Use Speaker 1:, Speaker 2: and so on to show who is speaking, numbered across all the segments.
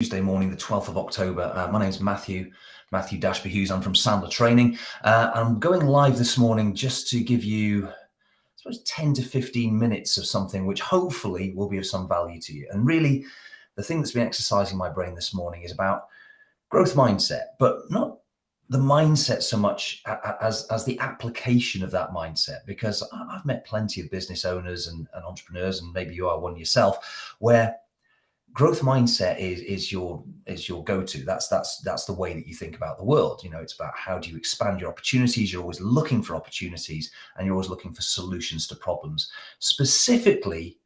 Speaker 1: Tuesday morning, the 12th of October. My name is Matthew Behaviours. I'm from Sandler Training. I'm going live this morning just to give you, I suppose, 10 to 15 minutes of something which hopefully will be of some value to you. And really, the thing that's been exercising my brain this morning is about growth mindset, but not the mindset so much as the application of that mindset, because I've met plenty of business owners and entrepreneurs, and maybe you are one yourself, where growth mindset is your go-to. That's the way that you think about the world. You know, it's about how do you expand your opportunities. You're always looking for opportunities, and you're always looking for solutions to problems, specifically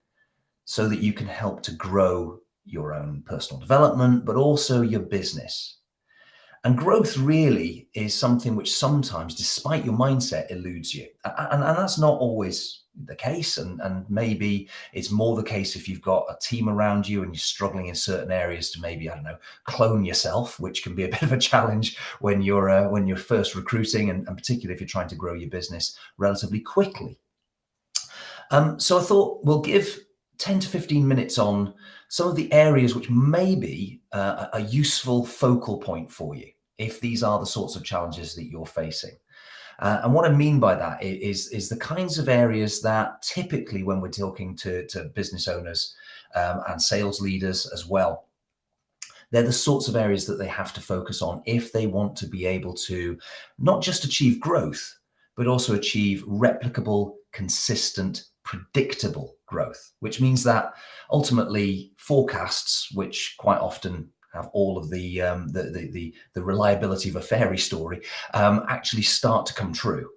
Speaker 1: so that you can help to grow your own personal development, but also your business. And growth really is something which sometimes, despite your mindset, eludes you. And that's not always the case. And maybe it's more the case if you've got a team around you and you're struggling in certain areas to maybe, I don't know, clone yourself, which can be a bit of a challenge when you're first recruiting, and particularly if you're trying to grow your business relatively quickly. So I thought we'll give 10 to 15 minutes on some of the areas which may be a useful focal point for you if these are the sorts of challenges that you're facing. And what I mean by that is the kinds of areas that typically, when we're talking to business owners and sales leaders as well, they're the sorts of areas that they have to focus on if they want to be able to not just achieve growth, but also achieve replicable, consistent, predictable growth, which means that ultimately forecasts, which quite often have all of the reliability of a fairy story, actually start to come true,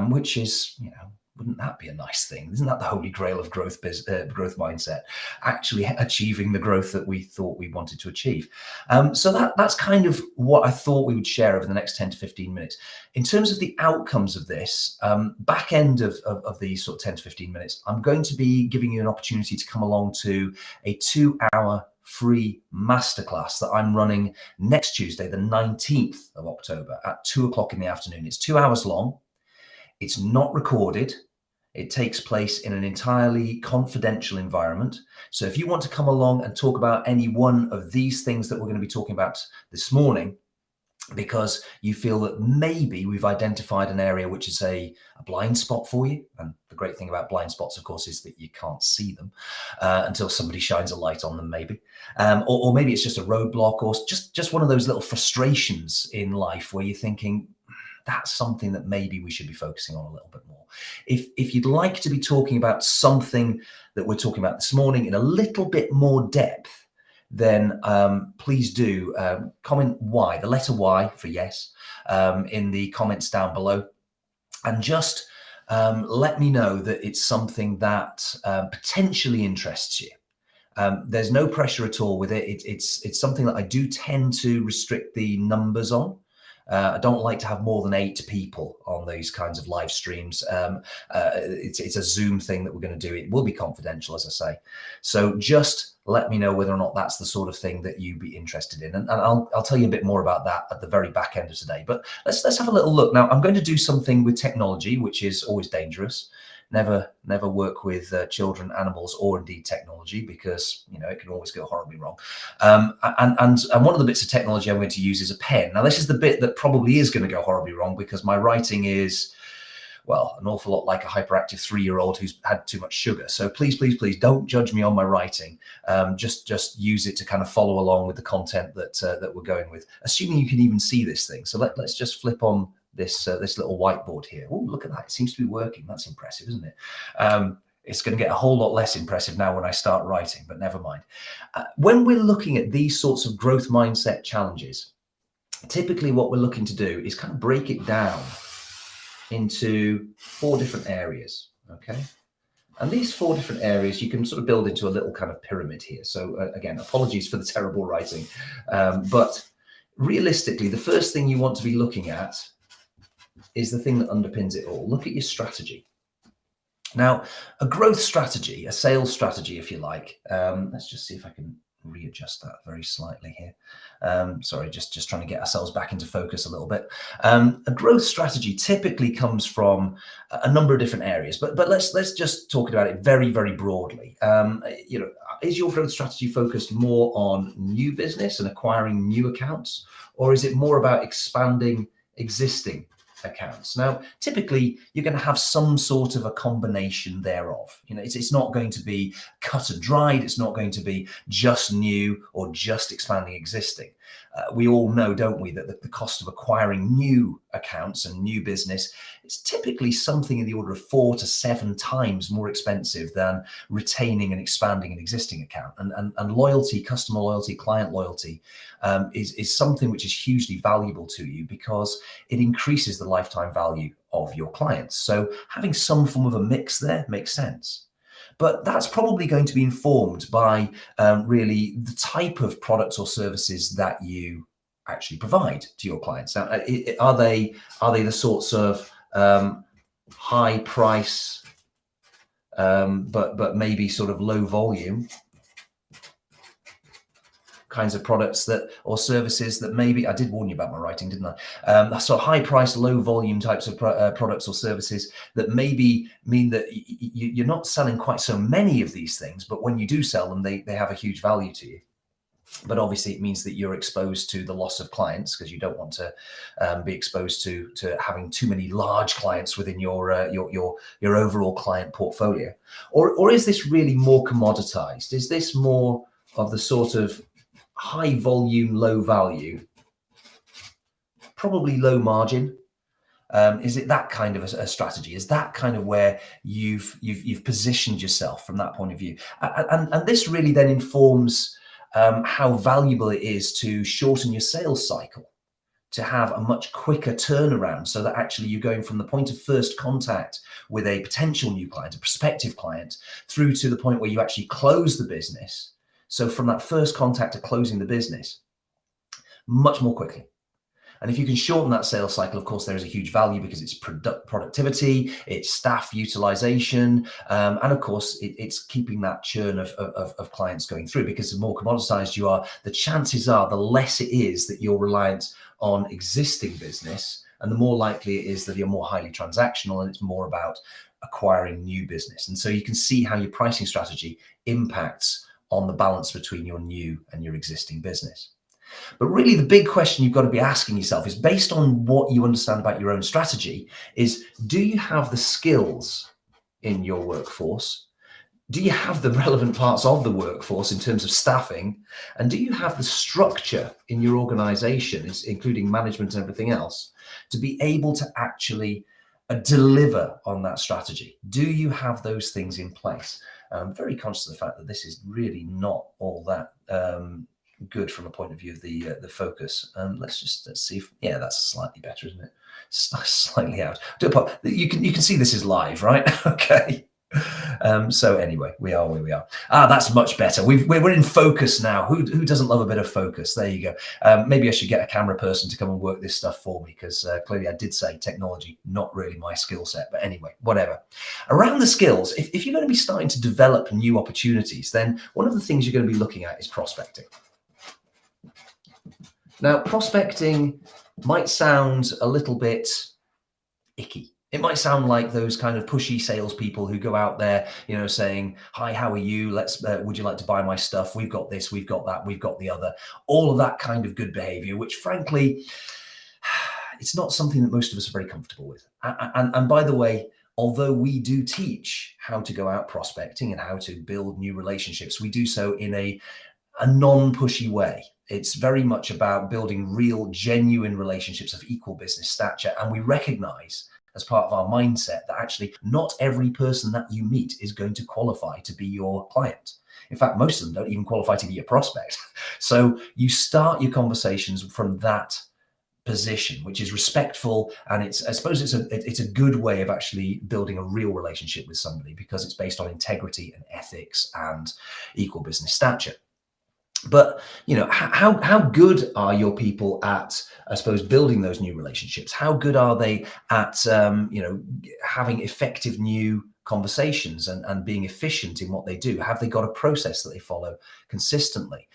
Speaker 1: which is, you know, wouldn't that be a nice thing? Isn't that the holy grail of growth mindset? Actually achieving the growth that we thought we wanted to achieve. So that's kind of what I thought we would share over the next 10 to 15 minutes. In terms of the outcomes of this, back end of these sort of 10 to 15 minutes, I'm going to be giving you an opportunity to come along to a 2-hour free masterclass that I'm running next Tuesday, the 19th of October at 2 o'clock in the afternoon. It's 2 hours long. It's not recorded. It takes place in an entirely confidential environment. So if you want to come along and talk about any one of these things that we're going to be talking about this morning, because you feel that maybe we've identified an area which is a blind spot for you. And the great thing about blind spots, of course, is that you can't see them until somebody shines a light on them, maybe. Or maybe it's just a roadblock, or just one of those little frustrations in life where you're thinking, that's something that maybe we should be focusing on a little bit more. If you'd like to be talking about something that we're talking about this morning in a little bit more depth, then please do comment Y, the letter Y for yes, in the comments down below. And just let me know that it's something that potentially interests you. There's no pressure at all with it. It's something that I do tend to restrict the numbers on. I don't like to have more than 8 people on these kinds of live streams. It's a Zoom thing that we're going to do. It will be confidential, as I say. So just let me know whether or not that's the sort of thing that you'd be interested in. And I'll tell you a bit more about that at the very back end of today. But let's have a little look. Now, I'm going to do something with technology, which is always dangerous. Never work with children, animals, or indeed technology, because, you know, it can always go horribly wrong. And one of the bits of technology I'm going to use is a pen. Now, this is the bit that probably is going to go horribly wrong, because my writing is, well, an awful lot like a hyperactive 3-year-old who's had too much sugar. So please don't judge me on my writing. Just use it to kind of follow along with the content that we're going with, assuming you can even see this thing. So let's just flip on this little whiteboard here. Oh, look at that. It seems to be working. That's impressive, isn't it? It's going to get a whole lot less impressive now when I start writing, but never mind. When we're looking at these sorts of growth mindset challenges, typically what we're looking to do is kind of break it down into 4 different areas, okay? And these 4 different areas you can sort of build into a little kind of pyramid here. So again, apologies for the terrible writing, but realistically, the first thing you want to be looking at is the thing that underpins it all. Look at your strategy. Now, a growth strategy, a sales strategy, if you like, let's just see if I can readjust that very slightly here. Sorry, just trying to get ourselves back into focus a little bit. A growth strategy typically comes from a number of different areas, but let's just talk about it very, very broadly. You know, is your growth strategy focused more on new business and acquiring new accounts, or is it more about expanding existing accounts? Now, typically, you're going to have some sort of a combination thereof. It's not going to be cut and dried. It's not going to be just new or just expanding existing. We all know, don't we, that the cost of acquiring new accounts and new business is typically something in the order of 4 to 7 times more expensive than retaining and expanding an existing account. And loyalty, customer loyalty, client loyalty is something which is hugely valuable to you because it increases the lifetime value of your clients. So having some form of a mix there makes sense. But that's probably going to be informed by really the type of products or services that you actually provide to your clients. Now, are they the sorts of high price, but maybe sort of low volume kinds of products or services that maybe, I did warn you about my writing, didn't I? So high price, low volume types of products or services that maybe mean that you're not selling quite so many of these things, but when you do sell them, they have a huge value to you. But obviously it means that you're exposed to the loss of clients because you don't want to be exposed to having too many large clients within your overall client portfolio. Or is this really more commoditized? Is this more of the sort of high volume, low value, probably low margin? Is it that kind of a strategy? Is that kind of where you've positioned yourself from that point of view? And this really then informs how valuable it is to shorten your sales cycle, to have a much quicker turnaround so that actually you're going from the point of first contact with a potential new client, a prospective client, through to the point where you actually close the business. So from that first contact to closing the business, much more quickly. And if you can shorten that sales cycle, of course, there is a huge value because it's productivity, it's staff utilization, and of course, it's keeping that churn of clients going through, because the more commoditized you are, the chances are the less it is that you're reliant on existing business, and the more likely it is that you're more highly transactional and it's more about acquiring new business. And so you can see how your pricing strategy impacts on the balance between your new and your existing business. But really the big question you've got to be asking yourself is, based on what you understand about your own strategy, is do you have the skills in your workforce? Do you have the relevant parts of the workforce in terms of staffing? And do you have the structure in your organization, including management and everything else, to be able to actually deliver on that strategy? Do you have those things in place? I'm very conscious of the fact that this is really not all that good from a point of view of the focus. Let's see if, yeah, that's slightly better, isn't it? Slightly out. You can see this is live, right? Okay. So anyway, we are where we are. That's much better. We're in focus now. Who doesn't love a bit of focus? There you go. Maybe I should get a camera person to come and work this stuff for me, because clearly I did say technology, not really my skill set. But anyway, whatever. Around the skills, if you're going to be starting to develop new opportunities, then one of the things you're going to be looking at is prospecting. Now, prospecting might sound a little bit icky. It might sound like those kind of pushy salespeople who go out there, saying, "Hi, how are you? Would you like to buy my stuff? We've got this, we've got that, we've got the other." All of that kind of good behavior, which frankly, it's not something that most of us are very comfortable with. And by the way, although we do teach how to go out prospecting and how to build new relationships, we do so in a non-pushy way. It's very much about building real, genuine relationships of equal business stature. And we recognize, as part of our mindset, that actually not every person that you meet is going to qualify to be your client. In fact, most of them don't even qualify to be your prospect. So you start your conversations from that position, which is respectful, and I suppose it's a good way of actually building a real relationship with somebody, because it's based on integrity and ethics and equal business stature. But how good are your people at, I suppose, building those new relationships? How good are they at having effective new conversations and being efficient in what they do? Have they got a process that they follow consistently?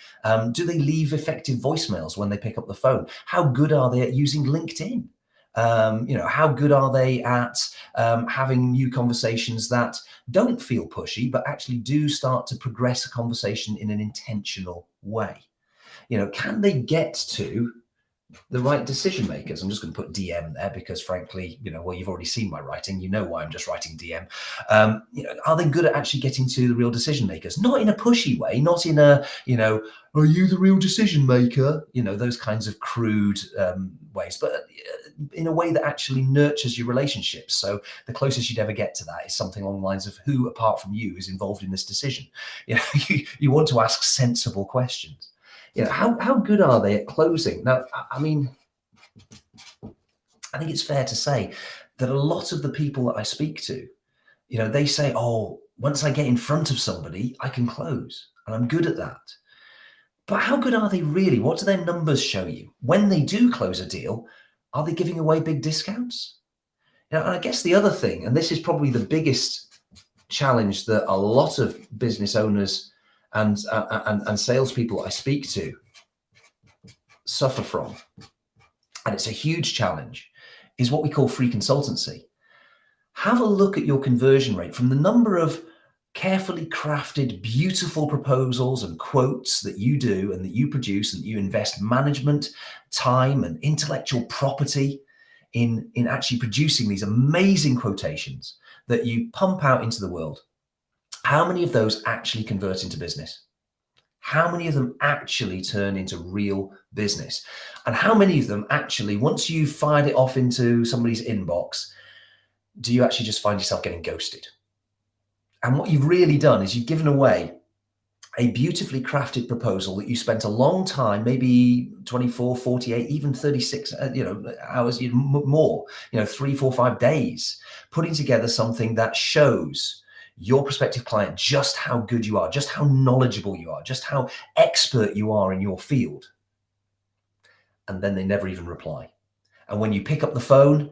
Speaker 1: Do they leave effective voicemails when they pick up the phone? How good are they at using LinkedIn? How good are they at having new conversations that don't feel pushy, but actually do start to progress a conversation in an intentional way? Can they get to the right decision makers? I'm just going to put DM there because, frankly, well, you've already seen my writing. You know why I'm just writing DM. Are they good at actually getting to the real decision makers? Not in a pushy way, not in a, are you the real decision maker? Those kinds of crude ways, but in a way that actually nurtures your relationships. So the closest you'd ever get to that is something along the lines of, who apart from you is involved in this decision? You want to ask sensible questions. How good are they at closing? Now, I mean, I think it's fair to say that a lot of the people that I speak to, they say, oh, once I get in front of somebody, I can close, and I'm good at that. But how good are they really? What do their numbers show you? When they do close a deal, are they giving away big discounts? And I guess the other thing, and this is probably the biggest challenge that a lot of business owners and salespeople I speak to suffer from, and it's a huge challenge, is what we call free consultancy. Have a look at your conversion rate from the number of carefully crafted, beautiful proposals and quotes that you do and that you produce, and that you invest management, time, and intellectual property in actually producing these amazing quotations that you pump out into the world. How many of those actually convert into business? How many of them actually turn into real business? And how many of them actually, once you've fired it off into somebody's inbox, do you actually just find yourself getting ghosted? And what you've really done is you've given away a beautifully crafted proposal that you spent a long time, maybe 24, 48, even 36, hours, more, 3, 4, 5 days, putting together something that shows your prospective client just how good you are, just how knowledgeable you are, just how expert you are in your field. And then they never even reply. And when you pick up the phone,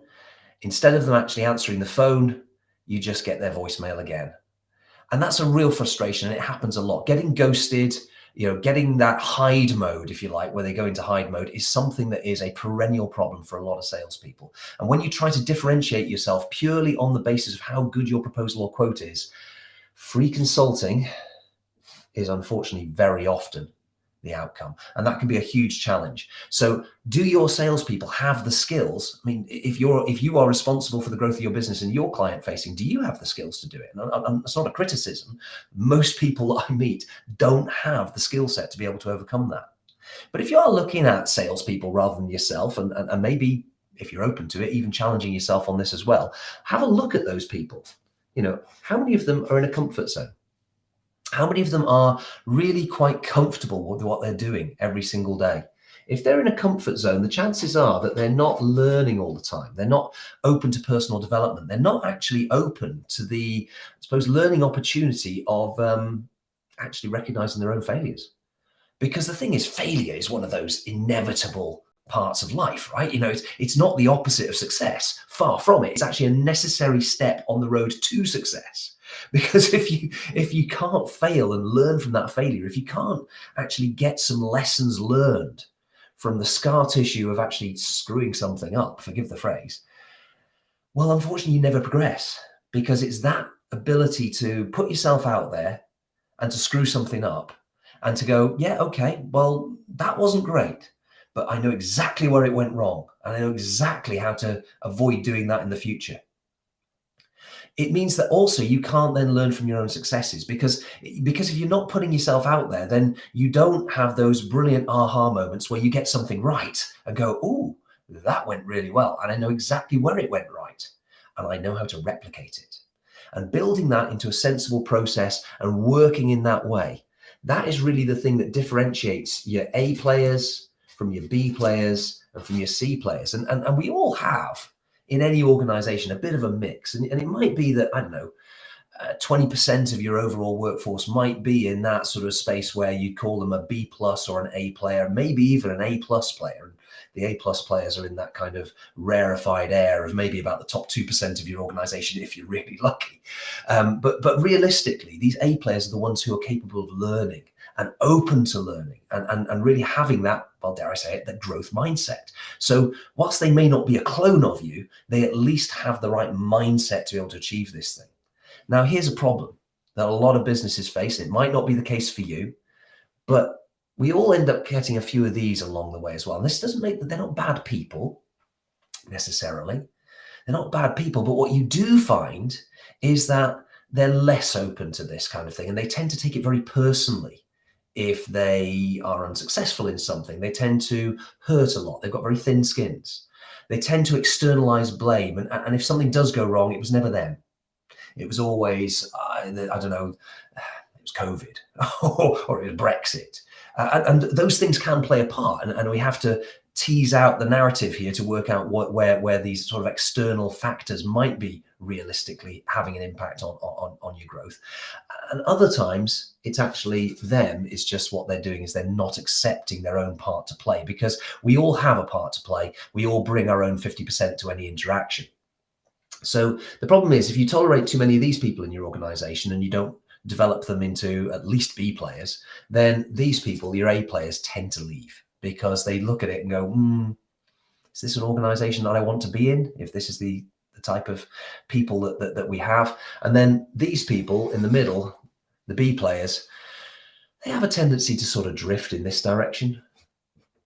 Speaker 1: instead of them actually answering the phone, you just get their voicemail again. And that's a real frustration, and it happens a lot. Getting ghosted, getting that hide mode, if you like, where they go into hide mode, is something that is a perennial problem for a lot of salespeople. And when you try to differentiate yourself purely on the basis of how good your proposal or quote is, free consulting is unfortunately very often the outcome. And that can be a huge challenge. So do your salespeople have the skills? I mean, if you are responsible for the growth of your business and you're client facing, do you have the skills to do it? And it's not a criticism. Most people I meet don't have the skill set to be able to overcome that. But if you are looking at salespeople rather than yourself, and maybe if you're open to it, even challenging yourself on this as well, have a look at those people. How many of them are in a comfort zone? How many of them are really quite comfortable with what they're doing every single day? If they're in a comfort zone, the chances are that they're not learning all the time. They're not open to personal development. They're not actually open to the, I suppose, learning opportunity of actually recognizing their own failures. Because the thing is, failure is one of those inevitable parts of life, right? It's not the opposite of success. Far from it. It's actually a necessary step on the road to success. Because if you can't fail and learn from that failure, if you can't actually get some lessons learned from the scar tissue of actually screwing something up, forgive the phrase, well, unfortunately, you never progress, because it's that ability to put yourself out there and to screw something up and to go, yeah, okay, well, that wasn't great, but I know exactly where it went wrong, and I know exactly how to avoid doing that in the future. It means that also you can't then learn from your own successes, because if you're not putting yourself out there, then you don't have those brilliant aha moments where you get something right and go, oh, that went really well. And I know exactly where it went right, and I know how to replicate it. And building that into a sensible process and working in that way, that is really the thing that differentiates your A players from your B players and from your C players. And we all have, in any organization, a bit of a mix. And it might be that, I don't know, 20% of your overall workforce might be in that sort of space where you call them a B plus or an A player, maybe even an A plus player. And the A plus players are in that kind of rarefied air of maybe about the top 2% of your organization, if you're really lucky. But realistically, these A players are the ones who are capable of learning and open to learning and really having that, well, dare I say it, that growth mindset. So whilst they may not be a clone of you, they at least have the right mindset to be able to achieve this thing. Now, here's a problem that a lot of businesses face. It might not be the case for you, but we all end up getting a few of these along the way as well. And this doesn't make that they're not bad people necessarily. They're not bad people, but what you do find is that they're less open to this kind of thing, and they tend to take it very personally. If they are unsuccessful in something, they tend to hurt a lot. They've got very thin skins. They tend to externalize blame, and if something does go wrong, it was never them. It was always, I don't know, it was COVID or it was Brexit. And those things can play a part, and we have to tease out the narrative here to work out where these sort of external factors might be realistically having an impact on your growth. And other times it's actually them. It's just what they're doing is they're not accepting their own part to play, because we all have a part to play. We all bring our own 50% to any interaction. So the problem is, if you tolerate too many of these people in your organization and you don't develop them into at least B players, then these people, your A players, tend to leave, because they look at it and go, is this an organization that I want to be in, if this is the type of people that we have? And then these people in the middle, the B players, they have a tendency to sort of drift in this direction.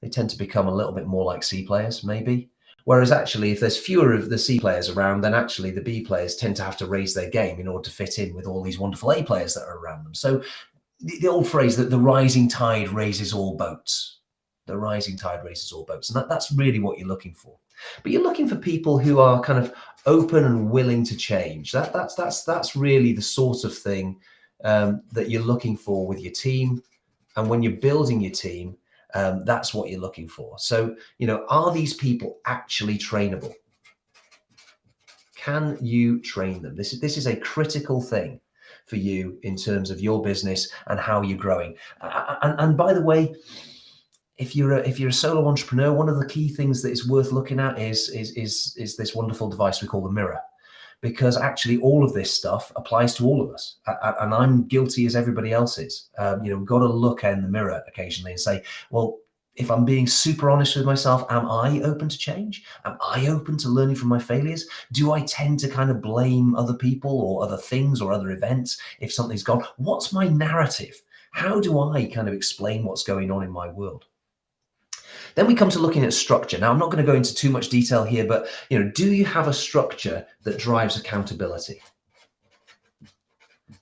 Speaker 1: They tend to become a little bit more like C players, maybe. Whereas actually, if there's fewer of the C players around, then actually the B players tend to have to raise their game in order to fit in with all these wonderful A players that are around them. So the old phrase that the rising tide raises all boats. The rising tide raises all boats. And that's really what you're looking for. But you're looking for people who are kind of open and willing to change. That's really the sort of thing that you're looking for with your team. And when you're building your team, that's what you're looking for. So, are these people actually trainable? Can you train them? This is a critical thing for you in terms of your business and how you're growing. And by the way, if you're a solo entrepreneur, one of the key things that is worth looking at is this wonderful device we call the mirror, because actually all of this stuff applies to all of us, and I'm guilty as everybody else is. We've got to look in the mirror occasionally and say, well, if I'm being super honest with myself, am I open to change? Am I open to learning from my failures? Do I tend to kind of blame other people or other things or other events if something's gone? What's my narrative? How do I kind of explain what's going on in my world? Then we come to looking at structure. Now, I'm not going to go into too much detail here, but do you have a structure that drives accountability?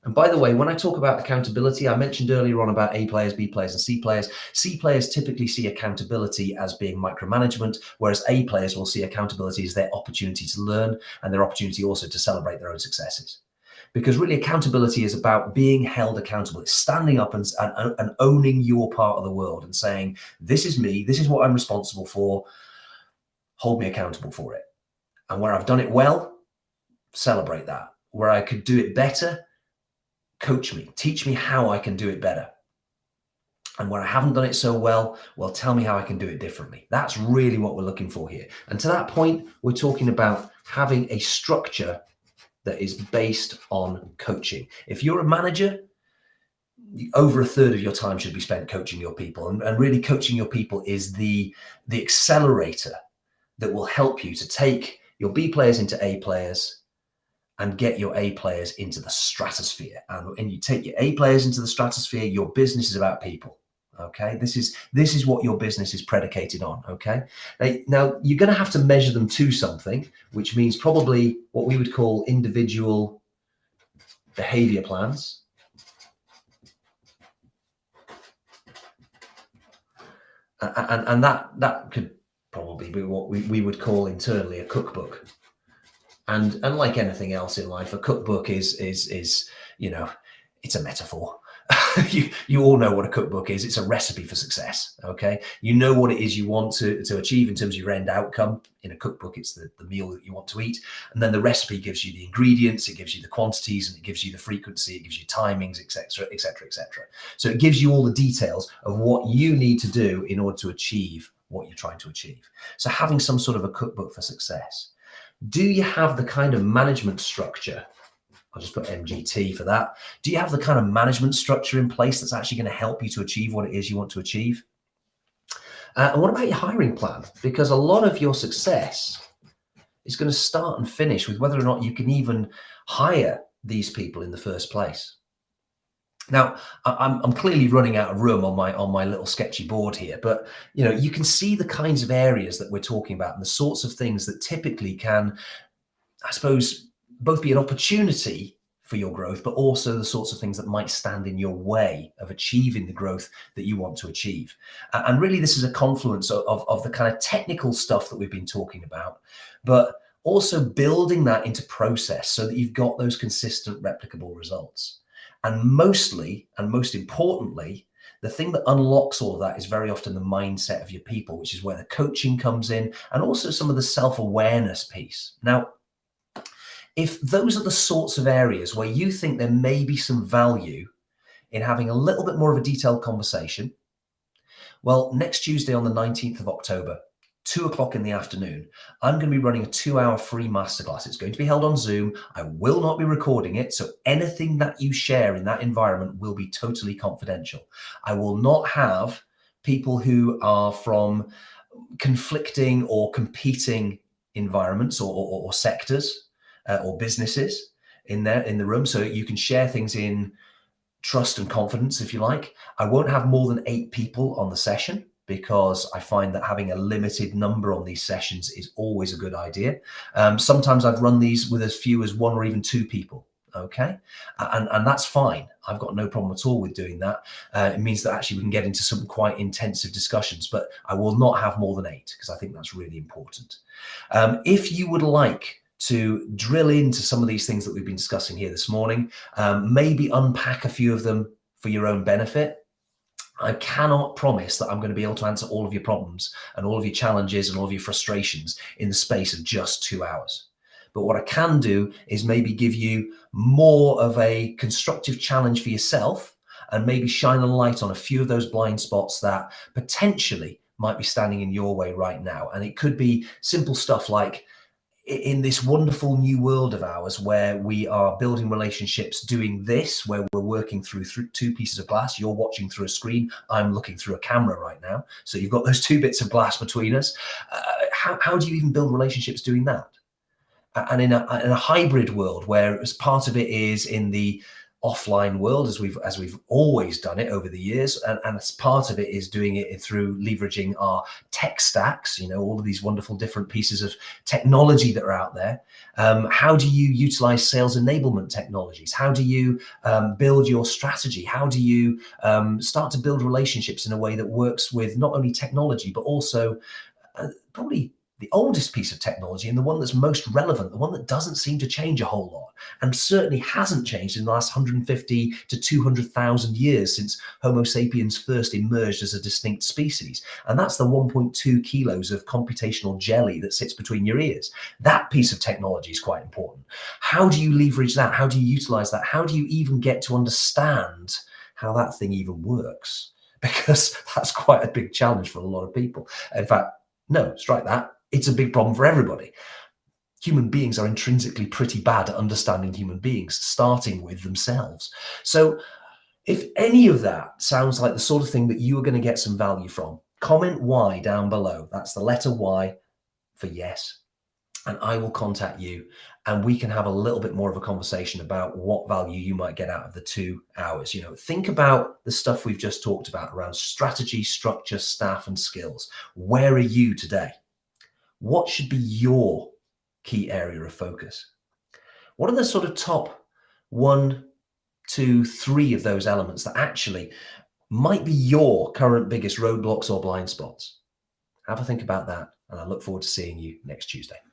Speaker 1: And by the way, when I talk about accountability, I mentioned earlier on about A players, B players, and C players. C players typically see accountability as being micromanagement, whereas A players will see accountability as their opportunity to learn and their opportunity also to celebrate their own successes. Because really, accountability is about being held accountable. It's standing up and owning your part of the world and saying, this is me, this is what I'm responsible for, hold me accountable for it. And where I've done it well, celebrate that. Where I could do it better, coach me, teach me how I can do it better. And where I haven't done it so well, tell me how I can do it differently. That's really what we're looking for here. And to that point, we're talking about having a structure that is based on coaching. If you're a manager, over a third of your time should be spent coaching your people. And really coaching your people is the accelerator that will help you to take your B players into A players and get your A players into the stratosphere. And you take your A players into the stratosphere, your business is about people. Okay, this is what your business is predicated on. Okay, now you're going to have to measure them to something, which means probably what we would call individual behavior plans. And that could probably be what we would call internally a cookbook. And like anything else in life, a cookbook is it's a metaphor. You all know what a cookbook is. It's a recipe for success. Okay, you know what it is you want to achieve in terms of your end outcome. In a cookbook, it's the meal that you want to eat, and then the recipe gives you the ingredients, it gives you the quantities, and it gives you the frequency, it gives you timings, etc., etc., etc. So it gives you all the details of what you need to do in order to achieve what you're trying to achieve. So having some sort of a cookbook for success. Do you have the kind of management structure I'll just put MGT for that. Do you have the kind of management structure in place that's actually going to help you to achieve what it is you want to achieve? And what about your hiring plan? Because a lot of your success is going to start and finish with whether or not you can even hire these people in the first place. Now, I'm clearly running out of room on my little sketchy board here, but you can see the kinds of areas that we're talking about and the sorts of things that typically can, I suppose, both be an opportunity for your growth, but also the sorts of things that might stand in your way of achieving the growth that you want to achieve. And really, this is a confluence of the kind of technical stuff that we've been talking about, but also building that into process so that you've got those consistent, replicable results. And mostly, and most importantly, the thing that unlocks all of that is very often the mindset of your people, which is where the coaching comes in, and also some of the self-awareness piece. Now, if those are the sorts of areas where you think there may be some value in having a little bit more of a detailed conversation, well, next Tuesday on the 19th of October, 2 o'clock in the afternoon, I'm going to be running a 2-hour free masterclass. It's going to be held on Zoom. I will not be recording it, so anything that you share in that environment will be totally confidential. I will not have people who are from conflicting or competing environments or sectors or businesses in the room, so you can share things in trust and confidence, if you like. I won't have more than 8 people on the session, because I find that having a limited number on these sessions is always a good idea. Sometimes I've run these with as few as 1 or even 2 people, okay? And that's fine. I've got no problem at all with doing that. It means that actually we can get into some quite intensive discussions, but I will not have more than 8 because I think that's really important. If you would like to drill into some of these things that we've been discussing here this morning, maybe unpack a few of them for your own benefit, I cannot promise that I'm going to be able to answer all of your problems and all of your challenges and all of your frustrations in the space of just 2 hours. But what I can do is maybe give you more of a constructive challenge for yourself and maybe shine a light on a few of those blind spots that potentially might be standing in your way right now. And it could be simple stuff like, in this wonderful new world of ours where we are building relationships doing this, where we're working through 2 pieces of glass, you're watching through a screen, I'm looking through a camera right now. So you've got those 2 bits of glass between us. How do you even build relationships doing that? And in a hybrid world where as part of it is in the offline world, as we've always done it over the years, and as part of it is doing it through leveraging our tech stacks, all of these wonderful different pieces of technology that are out there. How do you utilize sales enablement technologies? How do you build your strategy? How do you start to build relationships in a way that works with not only technology, but also probably the oldest piece of technology and the one that's most relevant, the one that doesn't seem to change a whole lot, and certainly hasn't changed in the last 150 to 200,000 years since Homo sapiens first emerged as a distinct species. And that's the 1.2 kilos of computational jelly that sits between your ears. That piece of technology is quite important. How do you leverage that? How do you utilize that? How do you even get to understand how that thing even works? Because that's quite a big challenge for a lot of people. In fact, no, strike that. It's a big problem for everybody. Human beings are intrinsically pretty bad at understanding human beings, starting with themselves. So if any of that sounds like the sort of thing that you are going to get some value from, comment Y down below. That's the letter Y for yes. And I will contact you and we can have a little bit more of a conversation about what value you might get out of the 2 hours. Think about the stuff we've just talked about around strategy, structure, staff, and skills. Where are you today? What should be your key area of focus? What are the sort of top 1, 2, 3 of those elements that actually might be your current biggest roadblocks or blind spots? Have a think about that, and I look forward to seeing you next Tuesday. Thanks.